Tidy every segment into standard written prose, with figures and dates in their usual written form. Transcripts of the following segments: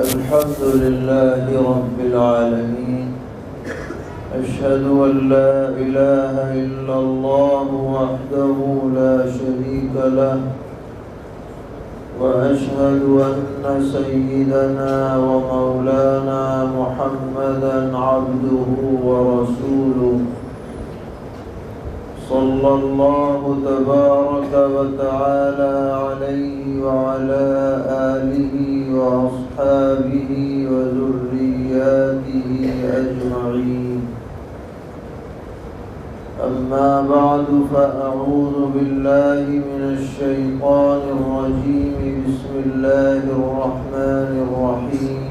الحمد لله رب العالمين أشهد أن لا إله إلا الله وحده لا شريك له وأشهد أن سيدنا ومولانا محمدا عبده ورسوله صلى الله تبارك وتعالى عليه وعلى آله وأصحابه وذرياته أجمعين. أما بعد فأعوذ بالله من الشيطان الرجيم. بسم الله الرحمن الرحيم.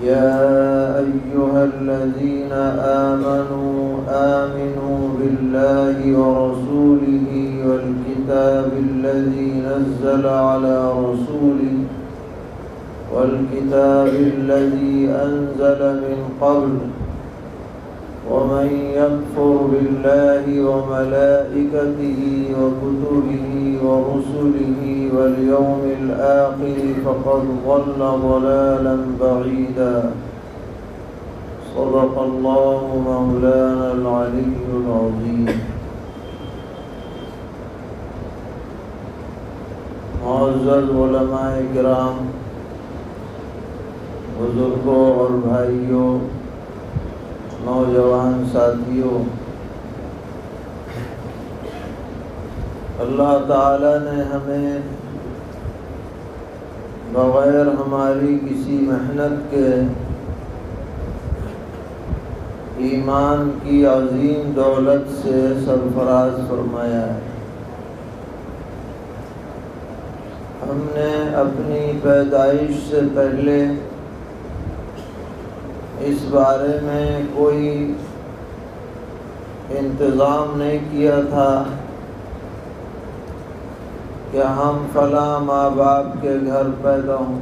يا أيها الذين آمنوا بالله ورسوله والكتاب الذي نزل على رسوله والكتاب الذي أنزل من قبل ومن يكفر بالله وملائكته وكتبه ورسله واليوم الآخر فقد ضل ضلالا بعيدا. صدق الله مولانا العلي العظيم. معزز علماء کرام، بزرگوں اور بھائیوں، نوجوان ساتھیوں، اللہ تعالی نے ہمیں بغیر ہماری کسی محنت کے ایمان کی عظیم دولت سے سرفراز فرمایا ہے. ہم نے اپنی پیدائش سے پہلے اس بارے میں کوئی انتظام نہیں کیا تھا کہ ہم فلاں ماں باپ کے گھر پیدا ہوں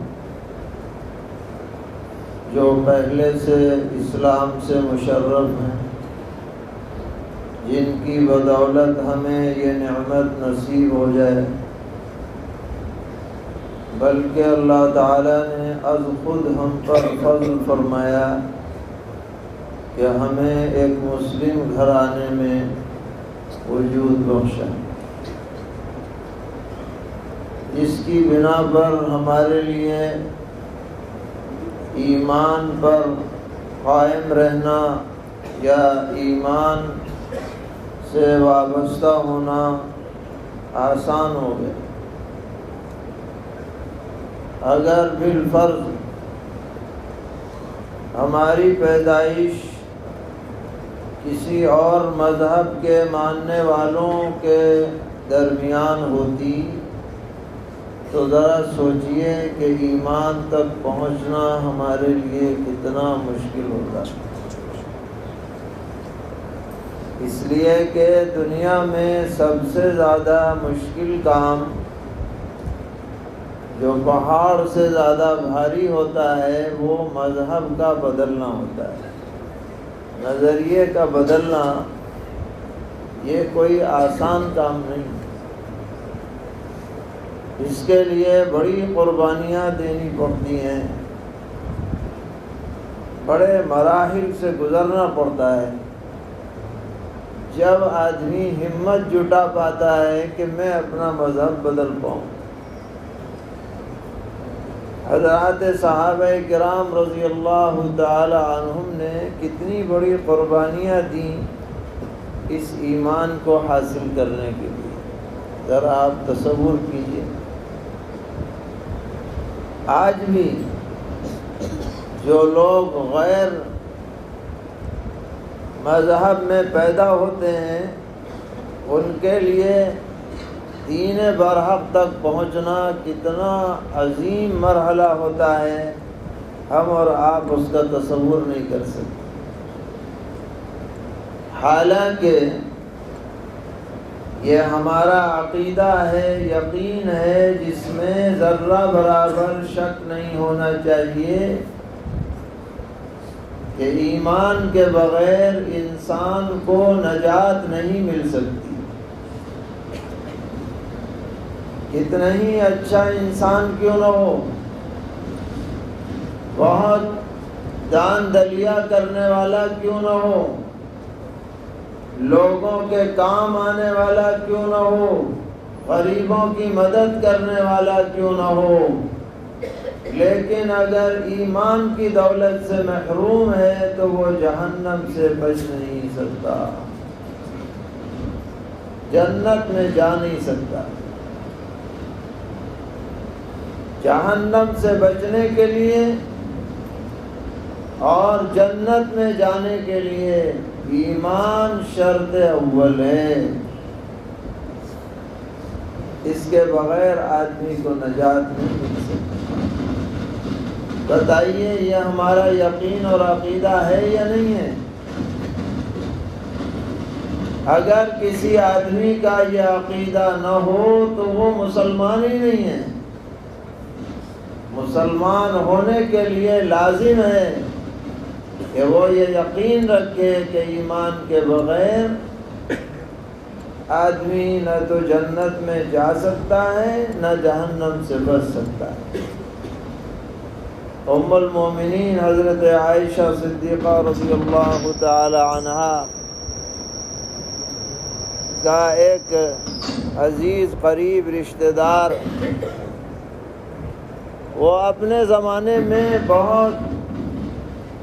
جو پہلے سے اسلام سے مشرف ہیں، جن کی بدولت ہمیں یہ نعمت نصیب ہو جائے، بلکہ اللہ تعالی نے از خود ہم پر فضل فرمایا کہ ہمیں ایک مسلم گھرانے میں وجود بخشا، جس کی بنا پر ہمارے لیے ایمان پر قائم رہنا یا ایمان سے وابستہ ہونا آسان ہو گیا. اگر بالفرض ہماری پیدائش کسی اور مذہب کے ماننے والوں کے درمیان ہوتی تو ذرا سوچئے کہ ایمان تک پہنچنا ہمارے لیے کتنا مشکل ہوتا. اس لیے کہ دنیا میں سب سے زیادہ مشکل کام جو پہاڑ سے زیادہ بھاری ہوتا ہے وہ مذہب کا بدلنا ہوتا ہے. نظریے کا بدلنا یہ کوئی آسان کام نہیں. اس کے لیے بڑی قربانیاں دینی پڑتی ہیں، بڑے مراحل سے گزرنا پڑتا ہے. جب آدمی ہمت جٹا پاتا ہے کہ میں اپنا مذہب بدل پاؤں. حضرات صحابہ کرام رضی اللہ تعالی عنہم نے کتنی بڑی قربانیاں دیں اس ایمان کو حاصل کرنے کے لیے. ذرا آپ تصور کیجئے، آج بھی جو لوگ غیر مذہب میں پیدا ہوتے ہیں ان کے لیے دین برحق تک پہنچنا کتنا عظیم مرحلہ ہوتا ہے، ہم اور آپ اس کا تصور نہیں کر سکتے. حالانکہ یہ ہمارا عقیدہ ہے، یقین ہے، جس میں ذرہ برابر شک نہیں ہونا چاہیے کہ ایمان کے بغیر انسان کو نجات نہیں مل سکتی. کتنا ہی اچھا انسان کیوں نہ ہو، بہت دان دلیا کرنے والا کیوں نہ ہو، لوگوں کے کام آنے والا کیوں نہ ہو، غریبوں کی مدد کرنے والا کیوں نہ ہو، لیکن اگر ایمان کی دولت سے محروم ہے تو وہ جہنم سے بچ نہیں سکتا، جنت میں جا نہیں سکتا۔ جہنم سے بچنے کے لیے اور جنت میں جانے کے لیے ایمان شرط اول ہے، اس کے بغیر آدمی کو نجات نہیں مل سکتی۔ بتائیے یہ ہمارا یقین اور عقیدہ ہے یا نہیں ہے؟ اگر کسی آدمی کا یہ عقیدہ نہ ہو تو وہ مسلمان ہی نہیں ہے۔ مسلمان ہونے کے لیے لازم ہے کہ وہ یہ یقین رکھے کہ ایمان کے بغیر آدمی نہ تو جنت میں جا سکتا ہے نہ جہنم سے بچ سکتا ہے۔ ام المومنین حضرت عائشہ صدیقہ رضی اللہ تعالی عنہا کا ایک عزیز قریب رشتہ دار، وہ اپنے زمانے میں بہت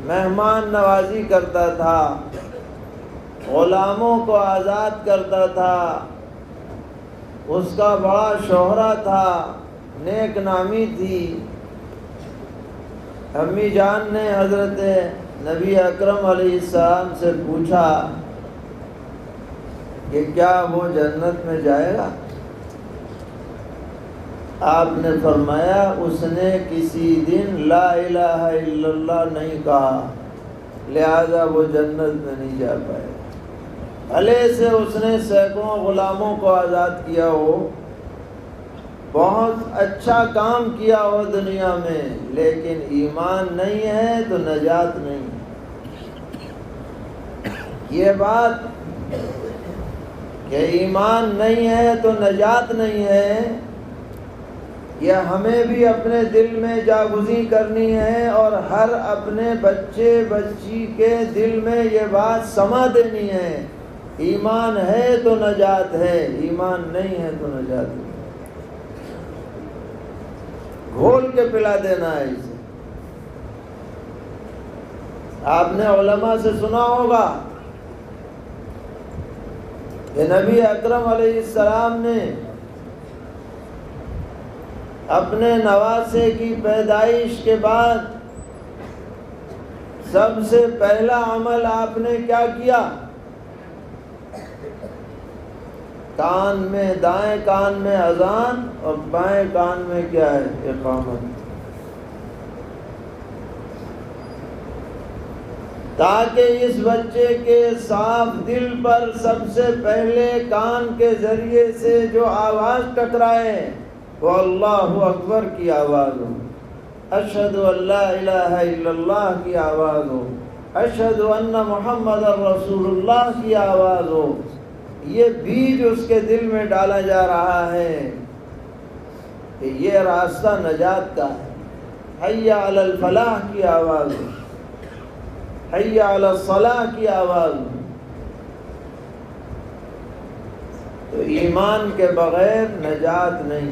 مہمان نوازی کرتا تھا، غلاموں کو آزاد کرتا تھا، اس کا بڑا شہرہ تھا، نیک نامی تھی۔ امی جان نے حضرت نبی اکرم علیہ السلام سے پوچھا کہ کیا وہ جنت میں جائے گا؟ آپ نے فرمایا اس نے کسی دن لا الہ الا اللہ نہیں کہا، لہذا وہ جنت میں نہیں جا پائے۔ بھلے سے اس نے سینکڑوں غلاموں کو آزاد کیا ہو، بہت اچھا کام کیا ہو دنیا میں، لیکن ایمان نہیں ہے تو نجات نہیں۔ یہ بات کہ ایمان نہیں ہے تو نجات نہیں ہے، یہ ہمیں بھی اپنے دل میں جاگزی کرنی ہے اور ہر اپنے بچے بچی کے دل میں یہ بات سما دینی ہے۔ ایمان ہے تو نجات ہے، ایمان نہیں ہے تو نجات نہیں۔ گھول کے پلا دینا ہے اسے۔ آپ نے علماء سے سنا ہوگا کہ نبی اکرم علیہ السلام نے اپنے نواسے کی پیدائش کے بعد سب سے پہلا عمل آپ نے کیا کیا؟ کان میں، دائیں کان میں اذان اور بائیں کان میں کیا ہے؟ اقامت، تاکہ اس بچے کے صاف دل پر سب سے پہلے کان کے ذریعے سے جو آواز ٹکرائے وہ اللہ اکبر کی آواز ہو، اشہد ان لا الہ الا اللہ کی آواز ہو، اشہد ان محمد رسول اللہ کی آواز ہو۔ یہ بیج اس کے دل میں ڈالا جا رہا ہے کہ یہ راستہ نجات کا ہے۔ حی علی الفلاح کی آواز ہو، حی علی الصلاح کی آواز ہو۔ تو ایمان کے بغیر نجات نہیں۔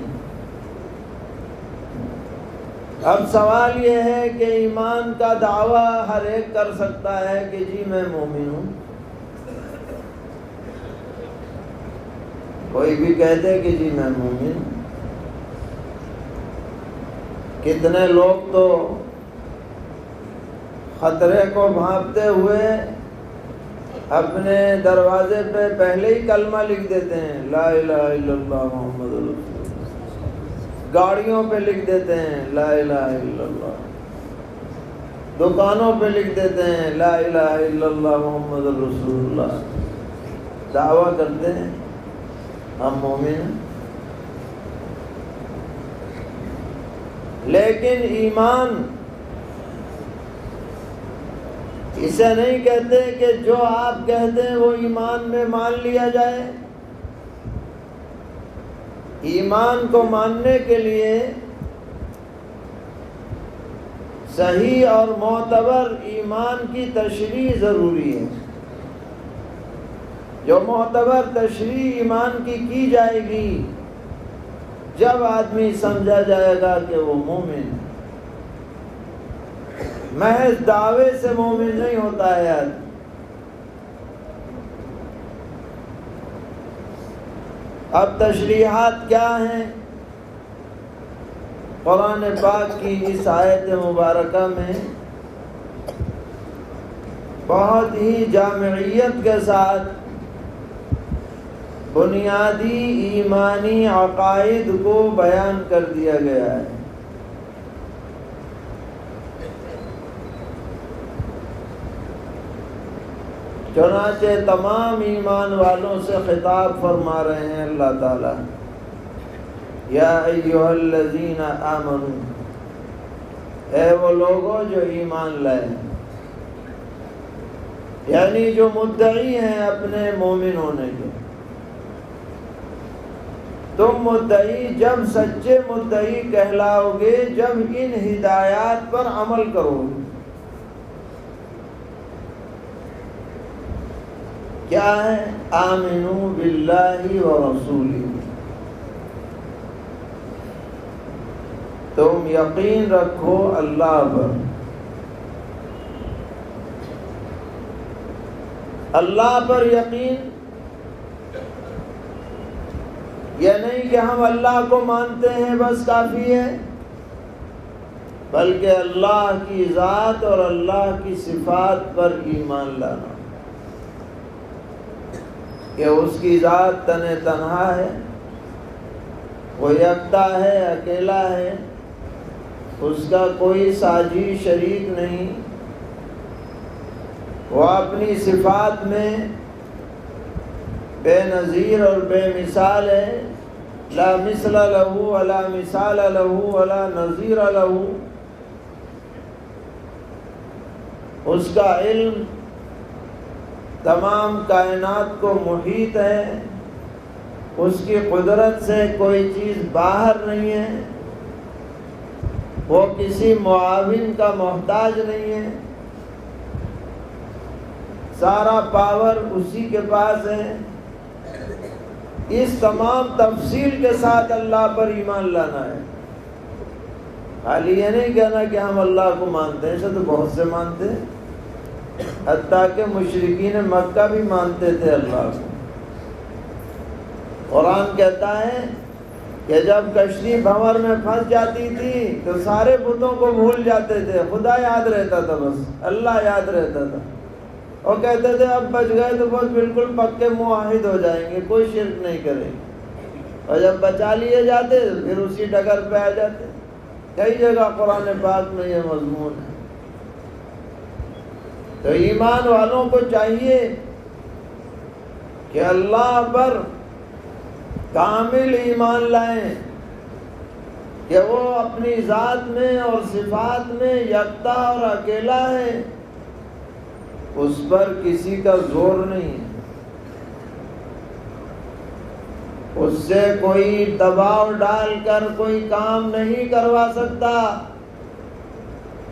اب سوال یہ ہے کہ ایمان کا دعویٰ ہر ایک کر سکتا ہے کہ جی میں مومن ہوں، کوئی بھی کہتے کہ جی میں مومن ہوں۔ کتنے لوگ تو خطرے کو بھانپتے ہوئے اپنے دروازے پہ پہلے ہی کلمہ لکھ دیتے ہیں، لا الہ الا اللہ محمد رسول اللہ۔ گاڑیوں پہ لکھ دیتے ہیں لا الہ الا اللہ، دکانوں پہ لکھ دیتے ہیں لا الہ الا اللہ محمد رسول اللہ۔ دعویٰ کرتے ہیں ہم مومن ہیں، لیکن ایمان اسے نہیں کہتے کہ جو آپ کہتے ہیں وہ ایمان میں مان لیا جائے۔ ایمان کو ماننے کے لیے صحیح اور معتبر ایمان کی تشریح ضروری ہے۔ جو معتبر تشریح ایمان کی جائے گی، جب آدمی سمجھا جائے گا کہ وہ مومن ہے۔ محض دعوے سے مومن نہیں ہوتا ہے آدمی۔ اب تشریحات کیا ہیں؟ قرآن پاک کی اس آیت مبارکہ میں بہت ہی جامعیت کے ساتھ بنیادی ایمانی عقائد کو بیان کر دیا گیا ہے۔ چنانچہ تمام ایمان والوں سے خطاب فرما رہے ہیں اللہ تعالیٰ، یا ایھا الذین آمنوا، اے وہ لوگوں جو ایمان لائے، یعنی جو مدعی ہیں اپنے مومن ہونے کے۔ تم مدعی جب سچے مدعی کہلاؤ گے جب ان ہدایات پر عمل کرو گے۔ کیا ہے؟ آمنوا باللہ ورسولہ، تم یقین رکھو اللہ پر۔ اللہ پر یقین یہ نہیں کہ ہم اللہ کو مانتے ہیں بس کافی ہے، بلکہ اللہ کی ذات اور اللہ کی صفات پر ایمان لانا کہ اس کی ذات تن تنہا ہے، وہ یکتا ہے، اکیلا ہے، اس کا کوئی ساجی شریک نہیں۔ وہ اپنی صفات میں بے نظیر اور بے مثال ہے، لا مثل لہ ولا مثال لہ ولا نظیر لہ۔ اس کا علم تمام کائنات کو محیط ہے، اس کی قدرت سے کوئی چیز باہر نہیں ہے، وہ کسی معاون کا محتاج نہیں ہے، سارا پاور اسی کے پاس ہے۔ اس تمام تفصیل کے ساتھ اللہ پر ایمان لانا ہے۔ خالی یہ نہیں کہنا کہ ہم اللہ کو مانتے ہیں، ایسے تو بہت سے مانتے ہیں، حتیٰ کہ مشرکین مکہ بھی مانتے تھے اللہ کو۔ قرآن کہتا ہے کہ جب کشتی بھنور میں پھنس جاتی تھی تو سارے بتوں کو بھول جاتے تھے، خدا یاد رہتا تھا، بس اللہ یاد رہتا تھا، اور کہتے تھے اب بچ گئے تو بس بالکل پکے معاہد ہو جائیں گے، کوئی شرک نہیں کریں گے، اور جب بچا لیے جاتے پھر اسی ڈگر پہ آ جاتے۔ کئی جگہ قرآن پاک میں یہ مضمون ہے۔ تو ایمان والوں کو چاہیے کہ اللہ پر کامل ایمان لائیں کہ وہ اپنی ذات میں اور صفات میں یکتا اور اکیلا ہے، اس پر کسی کا زور نہیں ہے، اس سے کوئی دباؤ ڈال کر کوئی کام نہیں کروا سکتا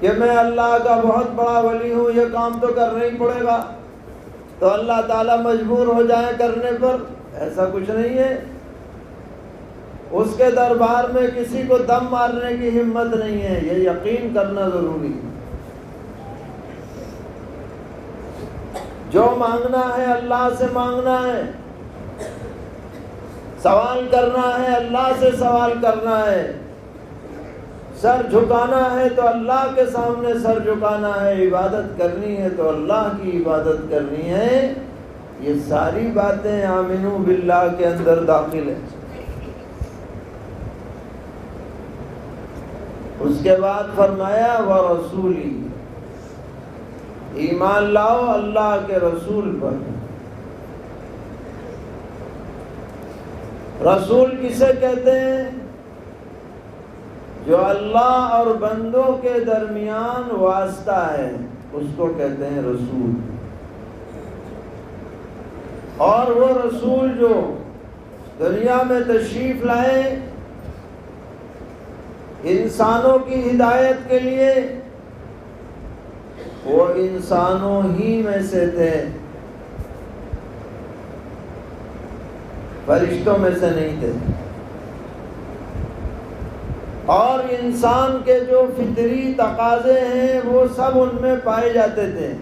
کہ میں اللہ کا بہت بڑا ولی ہوں، یہ کام تو کرنا ہی پڑے گا، تو اللہ تعالیٰ مجبور ہو جائے کرنے پر، ایسا کچھ نہیں ہے۔ اس کے دربار میں کسی کو دم مارنے کی ہمت نہیں ہے، یہ یقین کرنا ضروری ہے۔ جو مانگنا ہے اللہ سے مانگنا ہے، سوال کرنا ہے اللہ سے سوال کرنا ہے، سر جھکانا ہے تو اللہ کے سامنے سر جھکانا ہے، عبادت کرنی ہے تو اللہ کی عبادت کرنی ہے۔ یہ ساری باتیں آمنو باللہ کے اندر داخل ہیں۔ اس کے بعد فرمایا وَرَسُولِهِ، ایمان لاؤ اللہ کے رسول پر۔ رسول کسے کہتے ہیں؟ جو اللہ اور بندوں کے درمیان واسطہ ہے، اس کو کہتے ہیں رسول۔ اور وہ رسول جو دنیا میں تشریف لائے انسانوں کی ہدایت کے لیے، وہ انسانوں ہی میں سے تھے، فرشتوں میں سے نہیں تھے، اور انسان کے جو فطری تقاضے ہیں وہ سب ان میں پائے جاتے تھے۔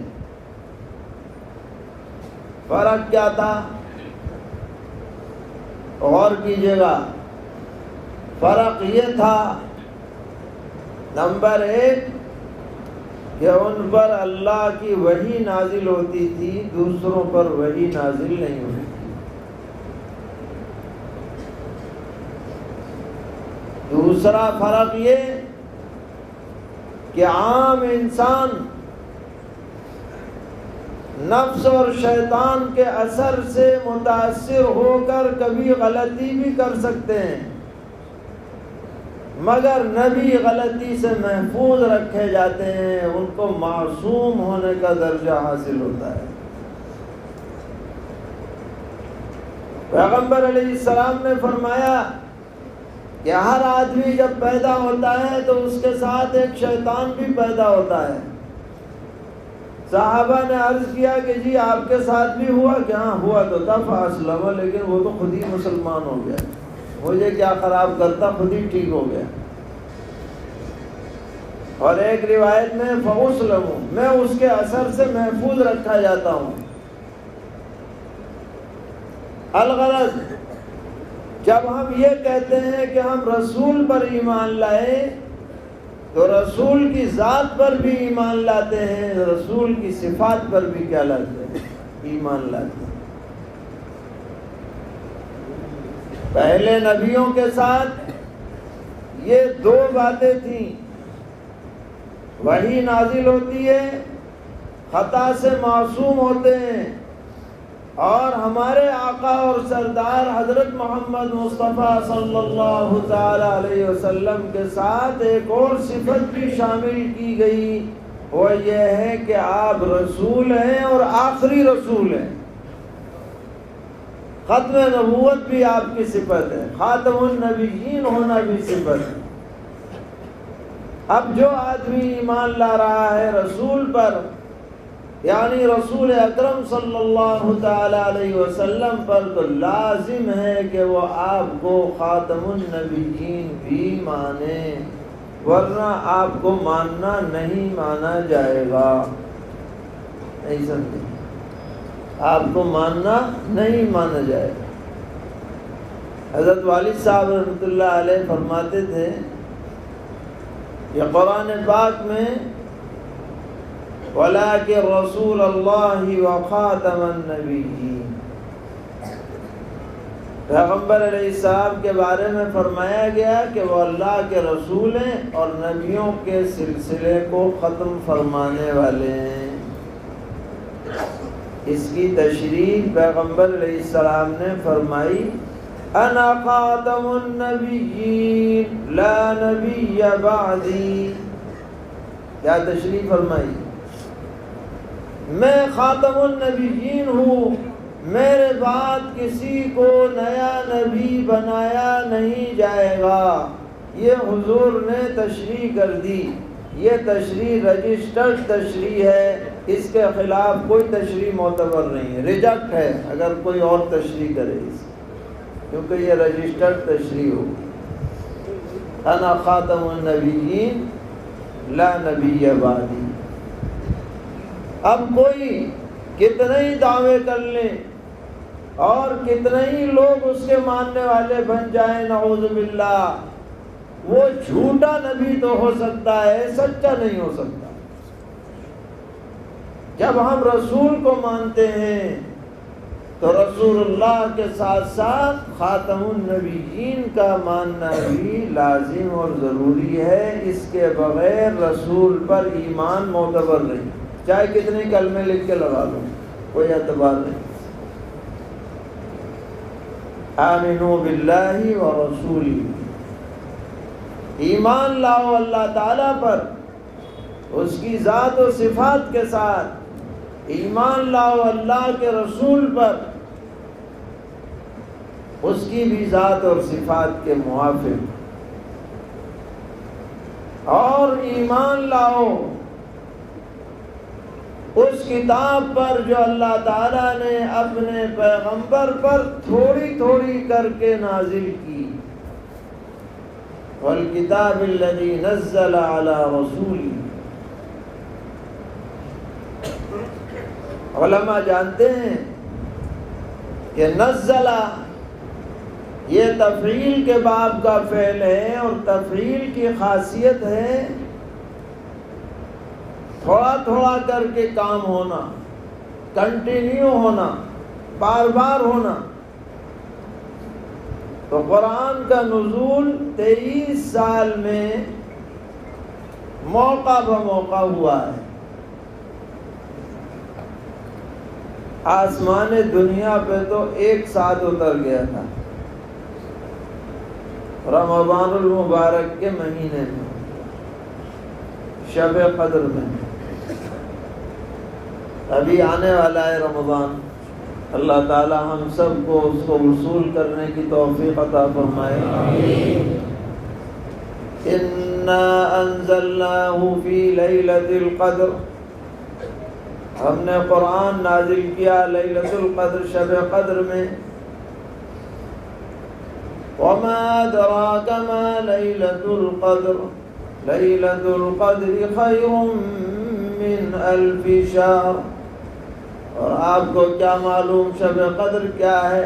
فرق کیا تھا؟ غور کیجیے گا، فرق یہ تھا، نمبر 1 کہ ان پر اللہ کی وحی نازل ہوتی تھی، دوسروں پر وحی نازل نہیں ہوتی تھی۔ دوسرا فرق یہ کہ عام انسان نفس اور شیطان کے اثر سے متاثر ہو کر کبھی غلطی بھی کر سکتے ہیں، مگر نبی غلطی سے محفوظ رکھے جاتے ہیں، ان کو معصوم ہونے کا درجہ حاصل ہوتا ہے۔ پیغمبر علیہ السلام نے فرمایا کہ ہر آدمی جب پیدا ہوتا ہے تو اس کے ساتھ ایک شیطان بھی پیدا ہوتا ہے۔ صحابہ نے عرض کیا کہ جی آپ کے ساتھ بھی ہوا؟ کہ ہاں ہوا تو تھا، فاسلم، لیکن وہ تو خود ہی مسلمان ہو گیا، مجھے کیا خراب کرتا، خود ہی ٹھیک ہو گیا۔ اور ایک روایت میں فاسلم، میں اس کے اثر سے محفوظ رکھا جاتا ہوں۔ الغرض جب ہم یہ کہتے ہیں کہ ہم رسول پر ایمان لائے تو رسول کی ذات پر بھی ایمان لاتے ہیں، رسول کی صفات پر بھی کیا لاتے ہیں؟ ایمان لاتے ہیں۔ پہلے نبیوں کے ساتھ یہ 2 باتیں تھیں، وحی نازل ہوتی ہے، خطا سے معصوم ہوتے ہیں، اور ہمارے آقا اور سردار حضرت محمد مصطفیٰ صلی اللہ تعالی علیہ وسلم کے ساتھ ایک اور صفت بھی شامل کی گئی، وہ یہ ہے کہ آپ رسول ہیں اور آخری رسول ہیں۔ ختم نبوت بھی آپ کی صفت ہے، خاتم النبیین ہونا بھی صفت ہے۔ اب جو آدمی ایمان لا رہا ہے رسول پر، یعنی رسول اکرم صلی اللہ تعالی علیہ وسلم پر، تو لازم ہے کہ وہ آپ کو خاتم النبیین بھی مانے، ورنہ آپ کو ماننا نہیں مانا جائے گا۔ نہیں سمجھے؟ آپ کو ماننا نہیں مانا جائے گا۔ حضرت والد صاحب رحمۃ اللہ علیہ فرماتے تھے یہ قرآن پاک میں وَلَٰكِن رَسُولَ اللَّهِ وَخَاتَمَ النَّبِيِّينَ، پیغمبر علیہ السلام کے بارے میں فرمایا گیا کہ وہ اللہ کے رسول ہیں اور نبیوں کے سلسلے کو ختم فرمانے والے ہیں۔ اس کی تشریح پیغمبر علیہ السلام نے فرمائی، انا خاتم النبیین لا نبی بعدی۔ کیا تشریح فرمائی؟ میں خاتم النبیین ہوں، میرے بعد کسی کو نیا نبی بنایا نہیں جائے گا۔ یہ حضور نے تشریح کر دی، یہ تشریح رجسٹرڈ تشریح ہے، اس کے خلاف کوئی تشریح معتبر نہیں ہے، ریجیکٹ ہے اگر کوئی اور تشریح کرے اس، کیونکہ یہ رجسٹرڈ تشریح ہوگی۔ انا خاتم النبیین لا نبی بعدی۔ اب کوئی کتنے ہی دعوے کر لیں اور کتنے ہی لوگ اس کے ماننے والے بن جائیں، نعوذ باللہ، وہ جھوٹا نبی تو ہو سکتا ہے، سچا نہیں ہو سکتا۔ جب ہم رسول کو مانتے ہیں تو رسول اللہ کے ساتھ ساتھ خاتم النبیین کا ماننا بھی لازم اور ضروری ہے، اس کے بغیر رسول پر ایمان معتبر نہیں، چاہے کتنے کلمے لکھ کے لگا لو، کوئی اعتبار نہیں۔ آمنوا باللہ ورسولہ، ایمان لاؤ اللہ تعالیٰ پر، اس کی ذات و صفات کے ساتھ، ایمان لاؤ اللہ کے رسول پر، اس کی بھی ذات اور صفات کے موافق، اور ایمان لاؤ اس کتاب پر جو اللہ تعالیٰ نے اپنے پیغمبر پر تھوڑی تھوڑی کر کے نازل کی، والکتاب الذی نزل علی رسولی۔ علماء جانتے ہیں کہ نزلہ یہ تفعیل کے باب کا فعل ہے، اور تفعیل کی خاصیت ہے تھوڑا تھوڑا کر کے کام ہونا، کنٹینیو ہونا، بار بار ہونا۔ تو قرآن کا نزول 23 سال میں موقع بموقع ہوا ہے۔ آسمان دنیا پہ تو ایک ساتھ اتر گیا تھا، رمضان المبارک کے مہینے میں، شب قدر میں۔ ابھی آنے والا ہے رمضان، اللہ تعالی ہم سب کو اس کو وصول کرنے کی توفیق عطا فرمائے۔ انا انزلناہ فی لیلۃ القدر، ہم نے قرآن نازل کیا لیلۃ القدر، شب قدر میں۔ وما ادراک ما لیلۃ القدر، لیلۃ القدر خیر من الف شہر۔ اور آپ کو کیا معلوم شب قدر کیا ہے؟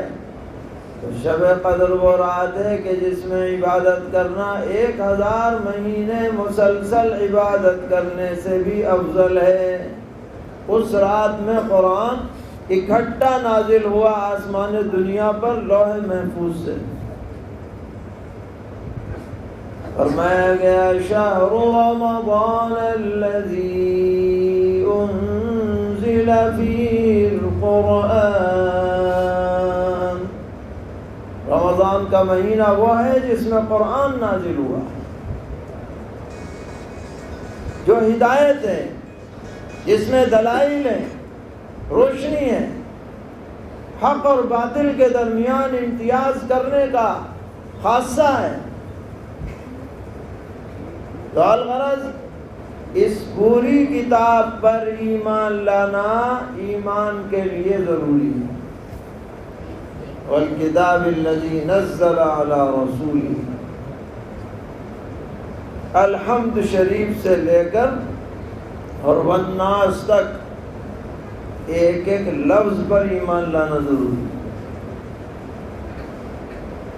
تو شب قدر وہ رات ہے کہ جس میں عبادت کرنا 1000 مہینے مسلسل عبادت کرنے سے بھی افضل ہے۔ اس رات میں قرآن اکٹھا نازل ہوا آسمان دنیا پر لوح محفوظ سے۔ فرمایا گیا شہر رمضان الذی انزل فیہ القرآن، رمضان کا مہینہ وہ ہے جس میں قرآن نازل ہوا، جو ہدایت ہے، جس میں دلائل ہے، روشنی ہے، حق اور باطل کے درمیان امتیاز کرنے کا خاصہ ہے۔ تو الغرض اس پوری کتاب پر ایمان لانا ایمان کے لیے ضروری ہے۔ والکتاب الذی نزل علی رسولہ، الحمد شریف سے لے کر اور والناس تک ایک ایک لفظ پر ایمان لانا ضروری ہے،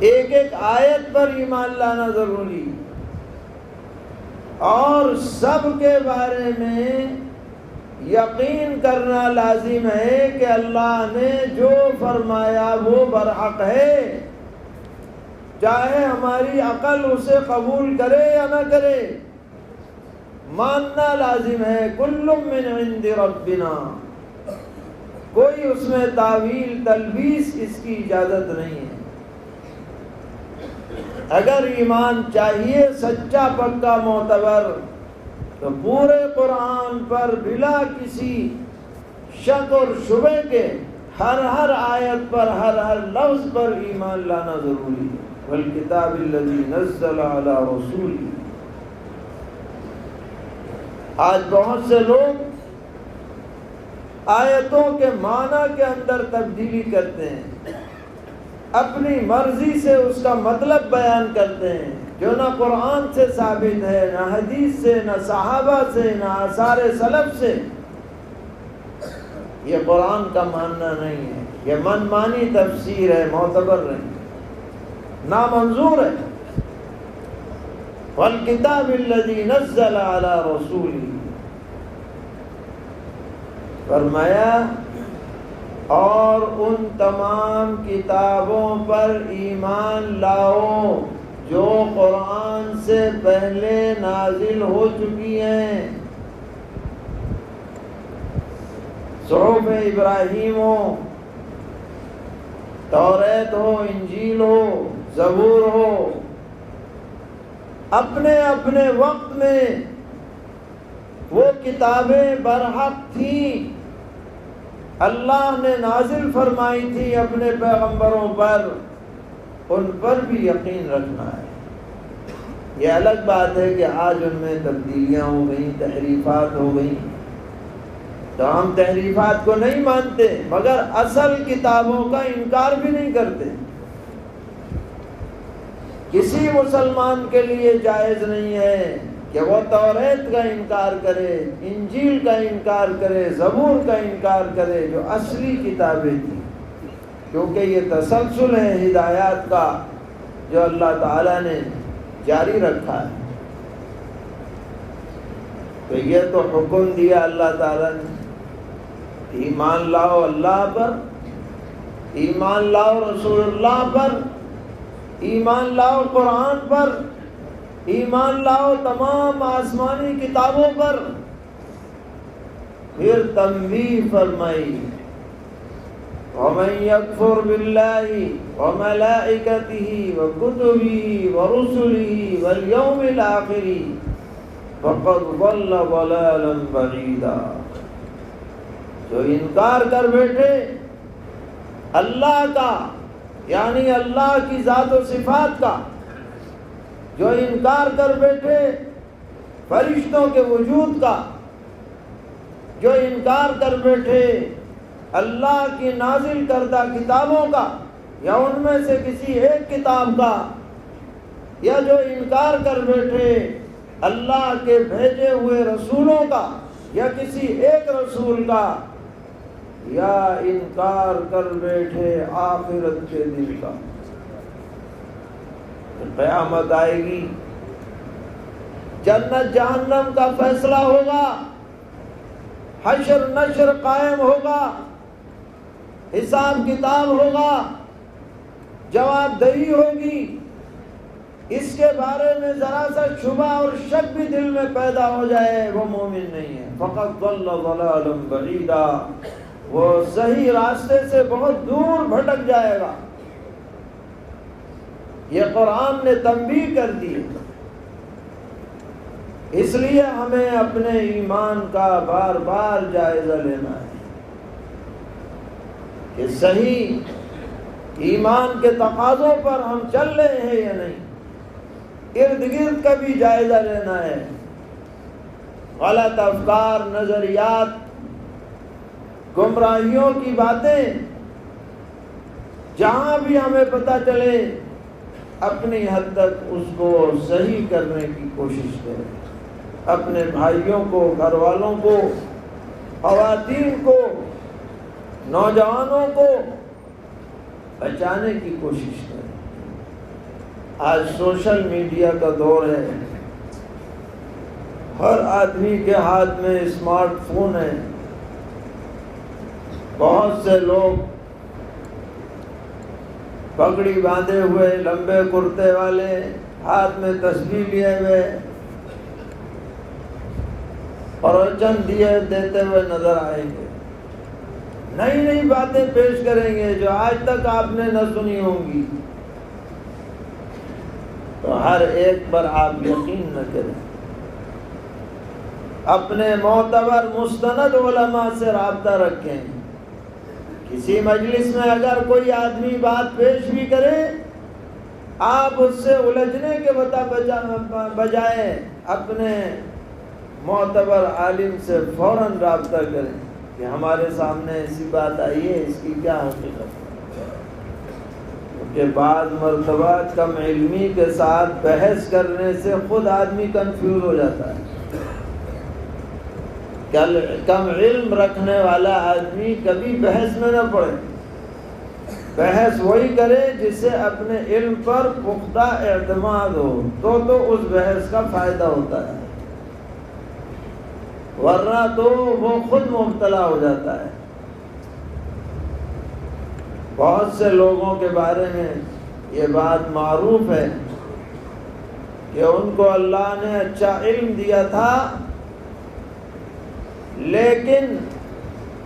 ایک ایک آیت پر ایمان لانا ضروری ہے، اور سب کے بارے میں یقین کرنا لازم ہے کہ اللہ نے جو فرمایا وہ برحق ہے، چاہے ہماری عقل اسے قبول کرے یا نہ کرے، ماننا لازم ہے۔ کل من عند ربنا، کوئی اس میں تعویل تلبیس اس کی اجازت نہیں ہے۔ اگر ایمان چاہیے سچا پکا معتبر، تو پورے قرآن پر بلا کسی شک اور شبہ کے ہر آیت پر ہر لفظ پر ایمان لانا ضروری ہے۔ والکتاب الذی نزل علی رسولہ۔ آج بہت سے لوگ آیتوں کے معنی کے اندر تبدیلی کرتے ہیں، اپنی مرضی سے اس کا مطلب بیان کرتے ہیں، جو نہ قرآن سے ثابت ہے، نہ حدیث سے، نہ صحابہ سے، نہ آثار سلف سے۔ یہ قرآن کا ماننا نہیں ہے، یہ من مانی تفسیر ہے، معتبر نہیں، نامنظور ہے۔ والکتاب الذی نزل علی رسولہ، فرمایا اور ان تمام کتابوں پر ایمان لاؤ جو قرآن سے پہلے نازل ہو چکی ہیں، صحف ابراہیم ہو، توریت ہو، انجیل ہو، زبور ہو، اپنے اپنے وقت میں وہ کتابیں برحق تھیں، اللہ نے نازل فرمائی تھی اپنے پیغمبروں پر، ان پر بھی یقین رکھنا ہے۔ یہ الگ بات ہے کہ آج ان میں تبدیلیاں ہو گئیں، تحریفات ہو گئیں، تو ہم تحریفات کو نہیں مانتے مگر اصل کتابوں کا انکار بھی نہیں کرتے۔ کسی مسلمان کے لیے جائز نہیں ہے کہ وہ توریت کا انکار کرے، انجیل کا انکار کرے، زبور کا انکار کرے، جو اصلی کتابیں تھیں، کیونکہ یہ تسلسل ہے ہدایات کا جو اللہ تعالیٰ نے جاری رکھا ہے۔ تو یہ تو حکم دیا اللہ تعالیٰ نے، ایمان لاؤ اللہ پر، ایمان لاؤ رسول اللہ پر، ایمان لاؤ قرآن پر، ایمان لاؤ تمام آسمانی کتابوں پر۔ پھر تنبیہ فرمائی، وَمَن يَكْفُرْ بِاللَّهِ وَمَلَائِكَتِهِ وَكُتُبِهِ وَرُسُلِهِ وَالْيَوْمِ الْآخِرِ فَقَدْ ضَلَّ ضَلَالًا بَعِيدًا۔ جو انکار کر بیٹھے اللہ کا، یعنی اللہ کی ذات و صفات کا، جو انکار کر بیٹھے فرشتوں کے وجود کا، جو انکار کر بیٹھے اللہ کی نازل کردہ کتابوں کا یا ان میں سے کسی ایک کتاب کا، یا جو انکار کر بیٹھے اللہ کے بھیجے ہوئے رسولوں کا یا کسی ایک رسول کا، یا انکار کر بیٹھے آخرت کے دن کا۔ قیامت آئے گی، جنت جہنم کا فیصلہ ہوگا، حشر نشر قائم ہوگا، حساب کتاب ہوگا، جواب دہی ہوگی۔ اس کے بارے میں ذرا سا شبہ اور شک بھی دل میں پیدا ہو جائے وہ مومن نہیں ہے۔ فقط ضل ضلالا بعیدا، وہ صحیح راستے سے بہت دور بھٹک جائے گا۔ یہ قرآن نے تنبیہ کر دی، اس لیے ہمیں اپنے ایمان کا بار بار جائزہ لینا ہے کہ صحیح ایمان کے تقاضوں پر ہم چل رہے ہیں یا نہیں۔ ارد گرد کا بھی جائزہ لینا ہے، غلط افکار، نظریات، گمراہیوں کی باتیں جہاں بھی ہمیں پتہ چلے اپنی حد تک اس کو صحیح کرنے کی کوشش کریں، اپنے بھائیوں کو، گھر والوں کو، خواتین کو، نوجوانوں کو بچانے کی کوشش کریں۔ آج سوشل میڈیا کا دور ہے، ہر آدمی کے ہاتھ میں اسمارٹ فون ہے، بہت سے لوگ پگڑی باندھے ہوئے، لمبے کرتے والے، ہاتھ میں تسبیح لیے ہوئے، پروچن دیتے ہوئے نظر آئیں گے، نئی نئی باتیں پیش کریں گے جو آج تک آپ نے نہ سنی ہوں گی۔ تو ہر ایک پر آپ یقین نہ کریں، اپنے معتبر مستند علماء سے رابطہ رکھیں۔ کسی مجلس میں اگر کوئی آدمی بات پیش بھی کرے، آپ اس سے الجھنے کے بجائے اپنے معتبر عالم سے فوراً رابطہ کریں کہ ہمارے سامنے ایسی بات آئی ہے، اس کی کیا حقیقت ہے۔ کیونکہ بعض مرتبہ کم علمی کے ساتھ بحث کرنے سے خود آدمی کنفیوز ہو جاتا ہے۔ کم علم رکھنے والا آدمی کبھی بحث میں نہ پڑے، بحث وہی کرے جسے اپنے علم پر پختہ اعتماد ہو، تو اس بحث کا فائدہ ہوتا ہے، ورنہ تو وہ خود مبتلا ہو جاتا ہے۔ بہت سے لوگوں کے بارے میں یہ بات معروف ہے کہ ان کو اللہ نے اچھا علم دیا تھا لیکن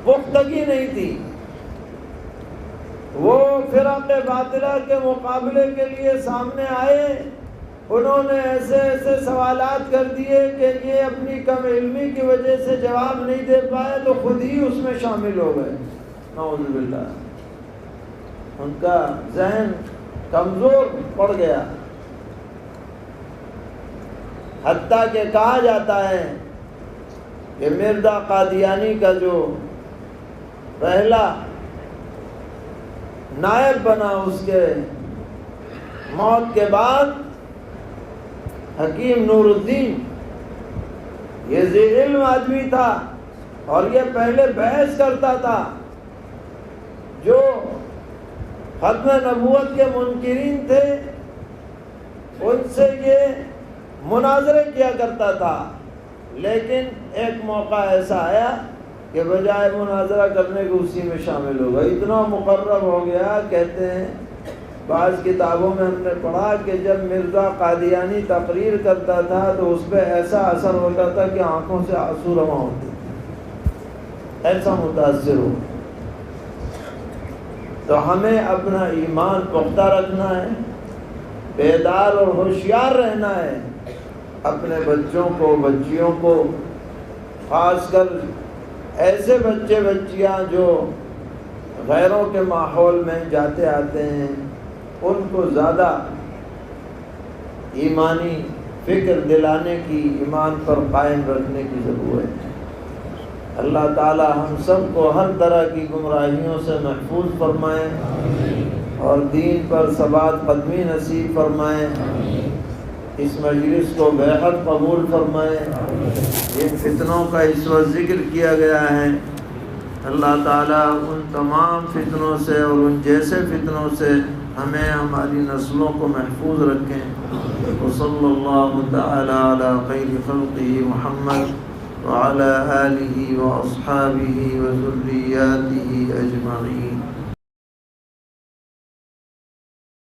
پختگی نہیں تھی۔ وہ فرق باطلہ کے مقابلے کے لیے سامنے آئے، انہوں نے ایسے ایسے سوالات کر دیے کہ یہ اپنی کم علمی کی وجہ سے جواب نہیں دے پائے تو خود ہی اس میں شامل ہو گئے، نعوذ باللہ۔ ان کا ذہن کمزور پڑ گیا، حتیٰ کہ کہا جاتا ہے کہ مرزا قادیانی کا جو پہلا نائب بنا اس کے موت کے بعد، حکیم نور الدین، یہ ذی علم آدمی تھا اور یہ پہلے بحث کرتا تھا، جو ختم نبوت کے منکرین تھے ان سے یہ مناظرے کیا کرتا تھا، لیکن ایک موقع ایسا آیا کہ بجائے مناظرہ کرنے کے اسی میں شامل ہو گیا، اتنا مقرب ہو گیا۔ کہتے ہیں بعض کتابوں میں ہم نے پڑھا کہ جب مرزا قادیانی تقریر کرتا تھا تو اس پہ ایسا اثر ہوتا تھا کہ آنکھوں سے آنسو رواں ہوتے، ایسا متاثر ہو۔ تو ہمیں اپنا ایمان پختہ رکھنا ہے، بیدار اور ہوشیار رہنا ہے، اپنے بچوں کو، بچیوں کو، خاص کر ایسے بچے بچیاں جو غیروں کے ماحول میں جاتے آتے ہیں، ان کو زیادہ ایمانی فکر دلانے کی، ایمان پر قائم رکھنے کی ضرورت ہے۔ اللہ تعالی ہم سب کو ہر طرح کی گمراہیوں سے محفوظ فرمائے اور دین پر ثبات قدمی نصیب فرمائے، اس مجلس کو بے حد قبول فرمائے۔ ان فتنوں کا اس وقت ذکر کیا گیا ہے، اللہ تعالیٰ ان تمام فتنوں سے اور ان جیسے فتنوں سے ہمیں، ہماری نسلوں کو محفوظ رکھیں۔ وصلی اللہ تعالی علی خیر خلقہ محمد وعلی آلہ واصحابہ وذریاتہ اجمعین۔